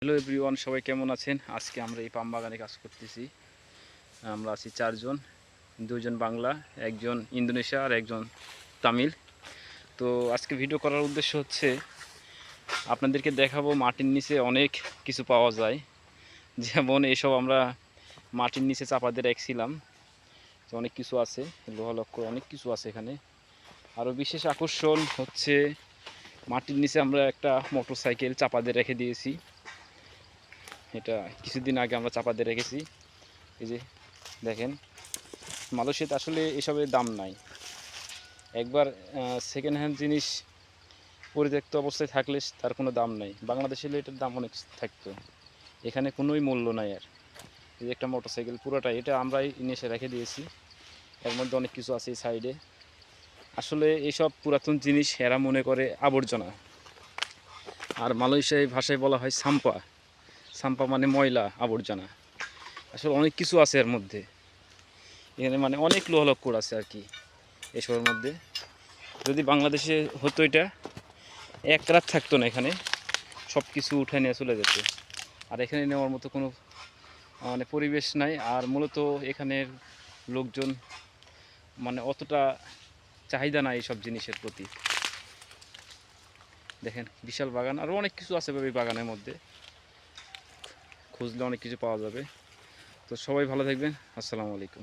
Hello everyone, সবাই কেমন আছেন? আজকে আমরা এই পাম বাগানে কাজ করতেছি। আমরা আছি চারজন, দুজন বাংলা, একজন ইন্দোনেশিয়া আর একজন তামিল। তো আজকে ভিডিও করার উদ্দেশ্য হচ্ছে আপনাদেরকে দেখাবো মাটির নিচে অনেক কিছু পাওয়া যায়। যেমন এসব আমরা মাটির নিচে চাপা দিয়ে রেখেছিলাম, যে অনেক কিছু আছে, লোহা লক্কর অনেক কিছু আছে এখানে। আরও বিশেষ আকর্ষণ হচ্ছে মাটির নিচে আমরা একটা মোটরসাইকেল চাপা দিয়ে রেখে দিয়েছি। এটা কিছুদিন আগে আমরা চাপা দিয়ে রেখেছি। এই যে দেখেন, মালয়েশিয়াতে আসলে এসবের দাম নাই। একবার সেকেন্ড হ্যান্ড জিনিস পরিত্যক্ত অবস্থায় থাকলে তার কোনো দাম নাই। বাংলাদেশে হলে এটার দাম অনেক থাকতো, এখানে কোনোই মূল্য নাই আর। এই যে একটা মোটরসাইকেল পুরোটা এটা আমরাই নিয়ে এসে রেখে দিয়েছি। এর মধ্যে অনেক কিছু আছে এই সাইডে। আসলে এইসব পুরাতন জিনিস এরা মনে করে আবর্জনা। আর মালয়েশিয়ায় ভাষায় বলা হয় সাম্পা। সাম্পা মানে ময়লা, আবর্জনা। আসলে অনেক কিছু আছে এর মধ্যে। এখানে মানে অনেক লোহলক্কর আছে আর কি এসবের মধ্যে। যদি বাংলাদেশে হতো এটা এক রাত থাকতো না, এখানে সব কিছু উঠে নিয়ে চলে যেত। আর এখানে নেওয়ার মতো কোনো মানে পরিবেশ নাই। আর মূলত এখানের লোকজন মানে অতটা চাহিদা নাই এইসব জিনিসের প্রতি। দেখেন বিশাল বাগান, আরও অনেক কিছু আছে এই বাগানের মধ্যে, খুঁজলে অনেক কিছু পাওয়া যাবে। তো সবাই ভালো থাকবেন। আসসালামু আলাইকুম।